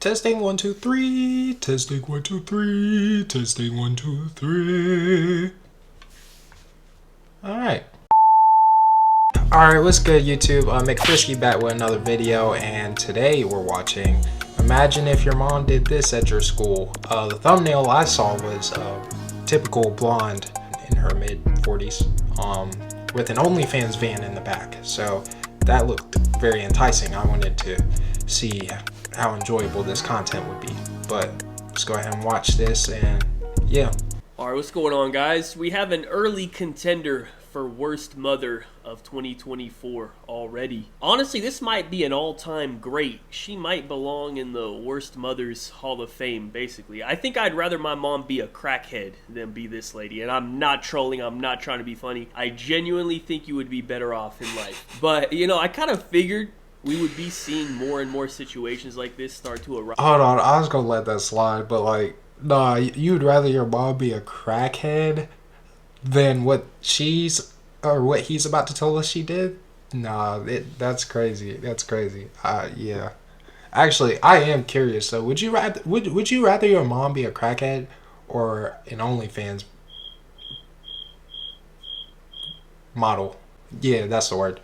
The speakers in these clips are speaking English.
Testing 1 2 3. Testing 1 2 3. Testing 1 2 3. Alright. Alright, what's good YouTube? McFrisky back with another video, and today we're watching Imagine If Your Mom Did This at Your School. The thumbnail I saw was a typical blonde in her mid-40s with an OnlyFans van in the back. So that looked very enticing. I wanted to see how enjoyable this content would be. But let's go ahead and watch this, and yeah. Alright, what's going on, guys? We have an early contender for worst mother of 2024 already. Honestly, this might be an all-time great. She might belong in the worst mothers hall of fame, basically. I think I'd rather my mom be a crackhead than be this lady. And I'm not trolling, I'm not trying to be funny. I genuinely think you would be better off in life. But, you know, I kind of figured we would be seeing more and more situations like this start to arise. Hold on, I was gonna let that slide, but like, nah, you'd rather your mom be a crackhead than what he's about to tell us she did? Nah, that's crazy. That's crazy. Yeah. Actually, I am curious though. Would you rather your mom be a crackhead or an OnlyFans model? Yeah, that's the word.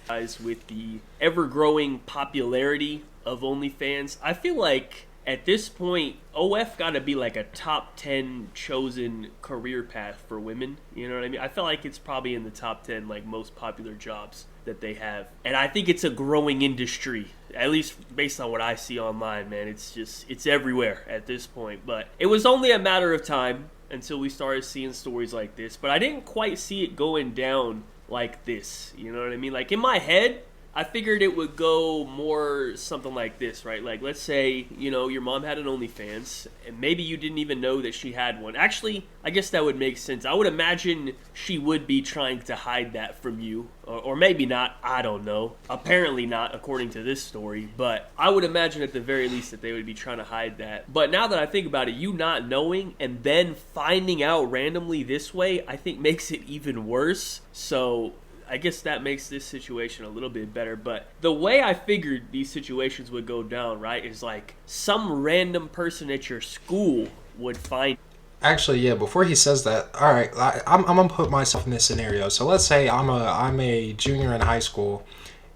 With the ever-growing popularity of OnlyFans, I feel like at this point, OF got to be like a top 10 chosen career path for women. You know what I mean? I feel like it's probably in the top 10 like most popular jobs that they have. And I think it's a growing industry, at least based on what I see online, man. It's everywhere at this point. But it was only a matter of time until we started seeing stories like this. But I didn't quite see it going down like this. You know what I mean? Like in my head, I figured it would go more something like this, right? Like, let's say, you know, your mom had an OnlyFans, and maybe you didn't even know that she had one. Actually, I guess that would make sense. I would imagine she would be trying to hide that from you, or maybe not, I don't know. Apparently not, according to this story, but I would imagine at the very least that they would be trying to hide that. But now that I think about it, you not knowing and then finding out randomly this way, I think makes it even worse. So I guess that makes this situation a little bit better. But the way I figured these situations would go down, right, is like some random person at your school would find. Actually, yeah, before he says that, all right, I'm gonna put myself in this scenario. So let's say I'm a junior in high school,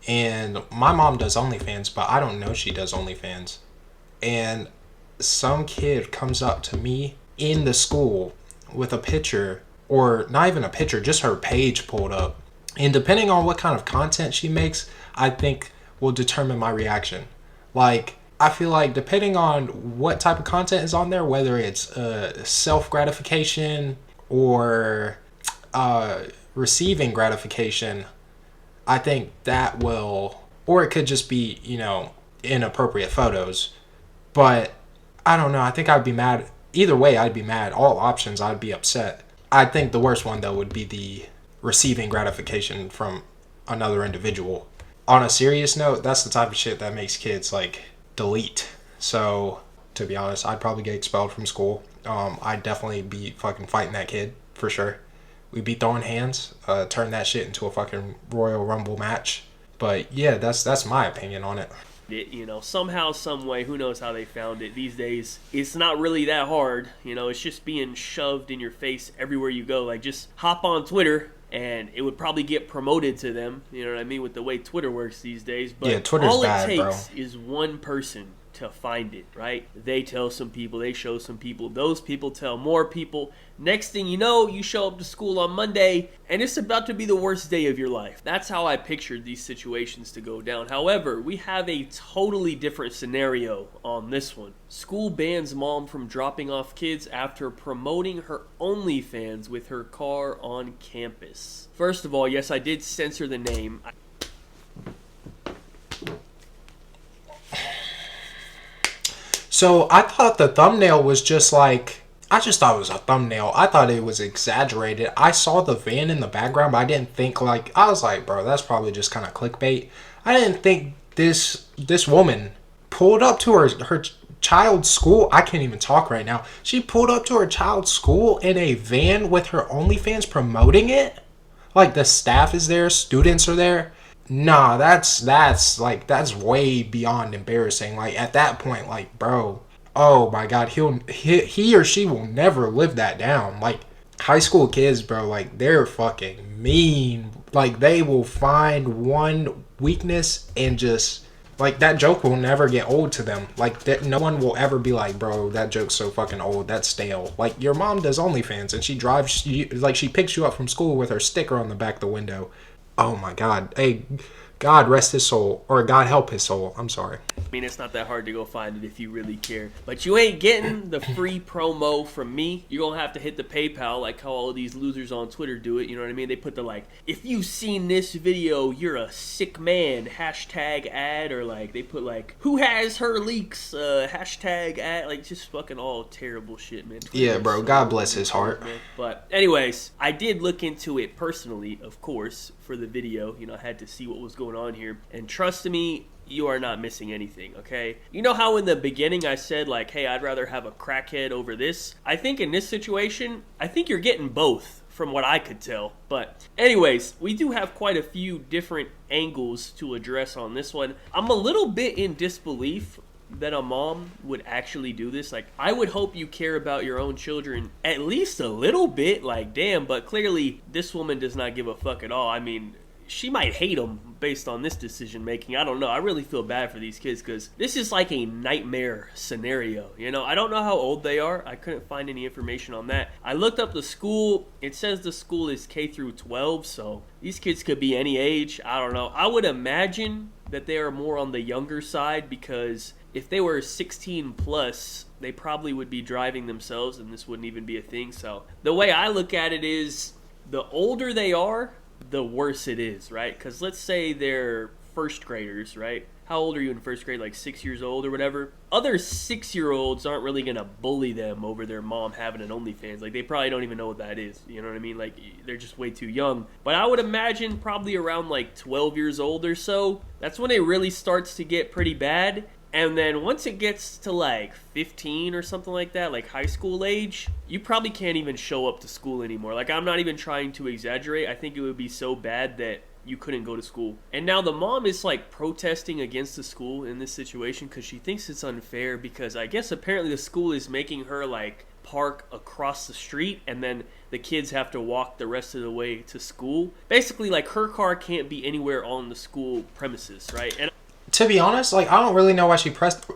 and my mom does OnlyFans, but I don't know she does OnlyFans. And some kid comes up to me in the school with a picture, or not even a picture, just her page pulled up. And depending on what kind of content she makes, I think will determine my reaction. Like, I feel like depending on what type of content is on there, whether it's self-gratification or receiving gratification, I think that will, or it could just be, you know, inappropriate photos. But I don't know. I think I'd be mad. Either way, I'd be mad. All options, I'd be upset. I think the worst one, though, would be the receiving gratification from another individual. On a serious note, that's the type of shit that makes kids like delete. So to be honest, I'd probably get expelled from school. I'd definitely be fucking fighting that kid for sure. We'd be throwing hands, turn that shit into a fucking Royal Rumble match. But yeah, that's my opinion on it. You know, somehow, some way, who knows how they found it. These days, it's not really that hard. You know, it's just being shoved in your face everywhere you go. Like, just hop on Twitter and it would probably get promoted to them, you know what I mean, with the way Twitter works these days. But yeah, Twitter's all it takes is one person to find it, right? They tell some people, they show some people, those people tell more people. Next thing you know, you show up to school on Monday and it's about to be the worst day of your life. That's how I pictured these situations to go down. However, we have a totally different scenario on this one. School bans mom from dropping off kids after promoting her OnlyFans with her car on campus. First of all, yes, I did censor the name. So I thought the thumbnail was just like, I just thought it was a thumbnail. I thought it was exaggerated. I saw the van in the background, but I didn't think like, I was like, bro, that's probably just kind of clickbait. I didn't think this woman pulled up to her child's school. I can't even talk right now. She pulled up to her child's school in a van with her OnlyFans promoting it. Like the staff is there, students are there. Nah, that's way beyond embarrassing. Like at that point, like bro, oh my god, he or she will never live that down. Like high school kids, bro, like they're fucking mean. Like they will find one weakness and just like that joke will never get old to them. Like that, no one will ever be like, bro, that joke's so fucking old. That's stale. Like your mom does OnlyFans and she drives you, like she picks you up from school with her sticker on the back of the window. Oh my god. Hey, God rest his soul, or God help his soul. I'm sorry. I mean, it's not that hard to go find it if you really care. But you ain't getting the free promo from me. You're going to have to hit the PayPal like how all these losers on Twitter do it. You know what I mean? They put the like, if you've seen this video, you're a sick man, hashtag ad. Or like, they put like, who has her leaks, hashtag ad. Like, just fucking all terrible shit, man. Yeah, bro. God bless his heart. Man. But anyways, I did look into it personally, of course, for the video. You know, I had to see what was going on here. And trust me, you are not missing anything, okay? You know how in the beginning I said, like, hey, I'd rather have a crackhead over this? I think in this situation, I think you're getting both, from what I could tell. But anyways, we do have quite a few different angles to address on this one. I'm a little bit in disbelief that a mom would actually do this. Like, I would hope you care about your own children at least a little bit. Like, damn, but clearly this woman does not give a fuck at all. I mean, she might hate them based on this decision making. I don't know. I really feel bad for these kids because this is like a nightmare scenario. You know, I don't know how old they are. I couldn't find any information on that. I looked up the school. It says the school is K through 12, so these kids could be any age. I don't know. I would imagine that they are more on the younger side because if they were 16 plus, they probably would be driving themselves and this wouldn't even be a thing. So the way I look at it is the older they are, the worse it is, right? Because let's say they're first graders, right? How old are you in first grade? Like 6 years old or whatever? Other 6-year-olds aren't really going to bully them over their mom having an OnlyFans. Like, they probably don't even know what that is. You know what I mean? Like, they're just way too young. But I would imagine probably around like 12 years old or so, that's when it really starts to get pretty bad. And then once it gets to like 15 or something like that, like high school age, you probably can't even show up to school anymore. Like, I'm not even trying to exaggerate. I think it would be so bad that you couldn't go to school. And now the mom is like protesting against the school in this situation because she thinks it's unfair because I guess apparently the school is making her like park across the street and then the kids have to walk the rest of the way to school. Basically, like, her car can't be anywhere on the school premises, right? And to be honest, like, I don't really know why she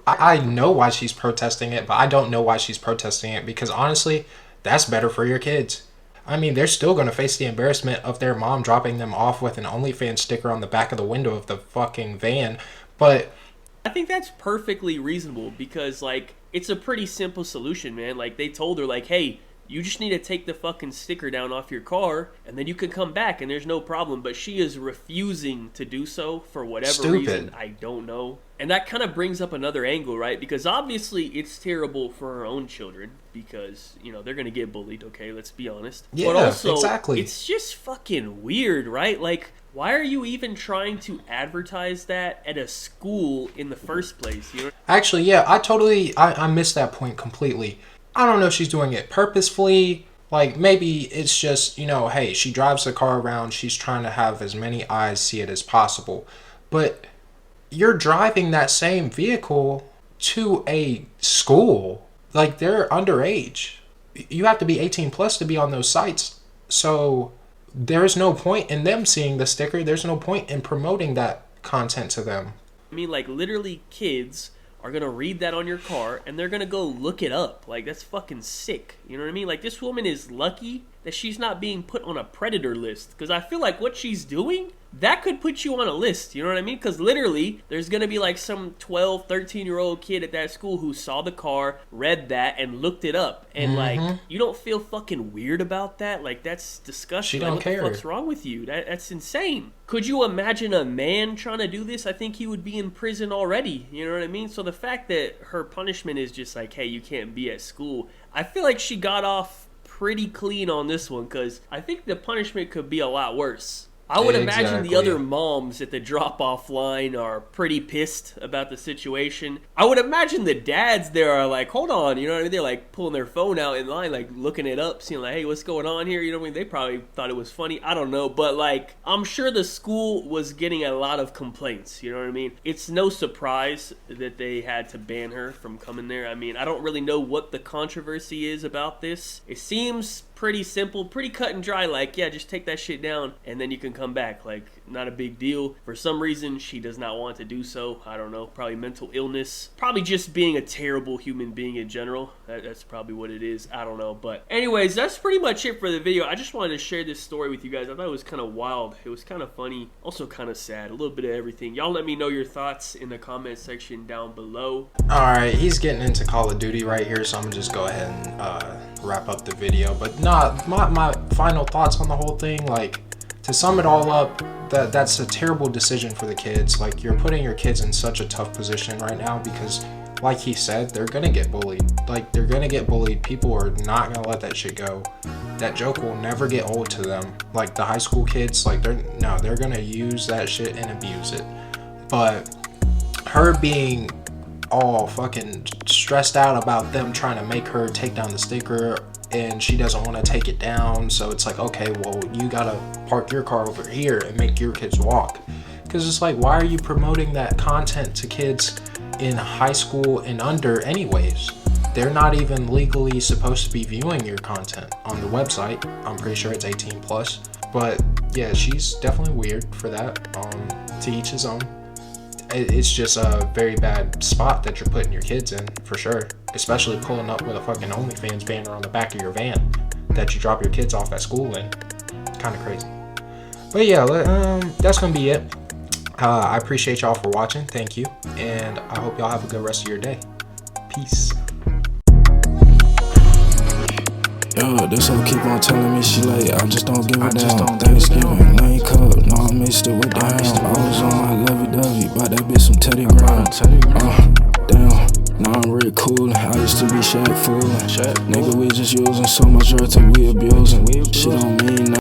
I know why she's protesting it, but I don't know why she's protesting it because honestly, that's better for your kids. I mean, they're still going to face the embarrassment of their mom dropping them off with an OnlyFans sticker on the back of the window of the fucking van, but I think that's perfectly reasonable because, like, it's a pretty simple solution, man. Like, they told her, like, hey, you just need to take the fucking sticker down off your car, and then you can come back, and there's no problem. But she is refusing to do so for whatever reason. I don't know. And that kind of brings up another angle, right? Because obviously it's terrible for her own children because, you know, they're going to get bullied, okay? Let's be honest. Yeah, but also, exactly. It's just fucking weird, right? Like, why are you even trying to advertise that at a school in the first place? You know? Actually, yeah, I missed that point completely. I don't know if she's doing it purposefully. Like, maybe it's just, you know, hey, she drives the car around. She's trying to have as many eyes see it as possible. But you're driving that same vehicle to a school. Like, they're underage. You have to be 18 plus to be on those sites. So there's no point in them seeing the sticker. There's no point in promoting that content to them. I mean, like, literally kids are going to read that on your car and they're going to go look it up. Like, that's fucking sick. You know what I mean? Like, this woman is lucky that she's not being put on a predator list because I feel like what she's doing, that could put you on a list. You know what I mean? Because literally, there's going to be like some 12, 13-year-old kid at that school who saw the car, read that, and looked it up. And like, you don't feel fucking weird about that? Like, that's disgusting. She don't like, care. What the fuck's wrong with you? That's insane. Could you imagine a man trying to do this? I think he would be in prison already. You know what I mean? So the fact that her punishment is just like, hey, you can't be at school, I feel like she got off pretty clean on this one because I think the punishment could be a lot worse. I would imagine the Exactly. other moms at the drop-off line are pretty pissed about the situation. I would imagine the dads there are like, hold on, you know what I mean? They're like pulling their phone out in line, like looking it up, seeing like, hey, what's going on here? You know what I mean? They probably thought it was funny. I don't know. But like, I'm sure the school was getting a lot of complaints. You know what I mean? It's no surprise that they had to ban her from coming there. I mean, I don't really know what the controversy is about this. It seems pretty simple, pretty cut and dry, like, yeah, just take that shit down and then you can come back. Like, not a big deal. For some reason, she does not want to do so. I don't know, probably mental illness, probably just being a terrible human being in general. That's probably what it is. I don't know. But anyways, that's pretty much it for the video. I just wanted to share this story with you guys. I thought it was kind of wild. It was kind of funny, also kind of sad, a little bit of everything. Y'all let me know your thoughts in the comment section down below. Alright, he's getting into Call of Duty right here, so I'm gonna just go ahead and wrap up the video. But my final thoughts on the whole thing, like, to sum it all up, that's a terrible decision for the kids. Like, you're putting your kids in such a tough position right now because, like he said, they're gonna get bullied. Like, they're gonna get bullied. People are not gonna let that shit go. That joke will never get old to them. Like, the high school kids, like, they're gonna use that shit and abuse it. But her being all fucking stressed out about them trying to make her take down the sticker, and she doesn't want to take it down, so it's like, okay, well, you gotta park your car over here and make your kids walk. Because it's like, why are you promoting that content to kids in high school and under anyways? They're not even legally supposed to be viewing your content on the website. I'm pretty sure it's 18 plus. But yeah, she's definitely weird for that. To each his own. It's just a very bad spot that you're putting your kids in, for sure. Especially pulling up with a fucking OnlyFans banner on the back of your van that you drop your kids off at school in. Kind of crazy. But yeah, that's gonna be it. I appreciate y'all for watching. Thank you. And I hope y'all have a good rest of your day. Peace. Yo, this hoe keep on telling me she late, I just don't give a damn. Thanksgiving, lane cup, no, I missed it with the ham. I was on my lovey-dovey, bought that bitch some Teddy Graham. Damn, now I'm really coolin', I used to be Shaq foolin'. Nigga, we just using so much earth and we abusing. Shit don't mean nothing.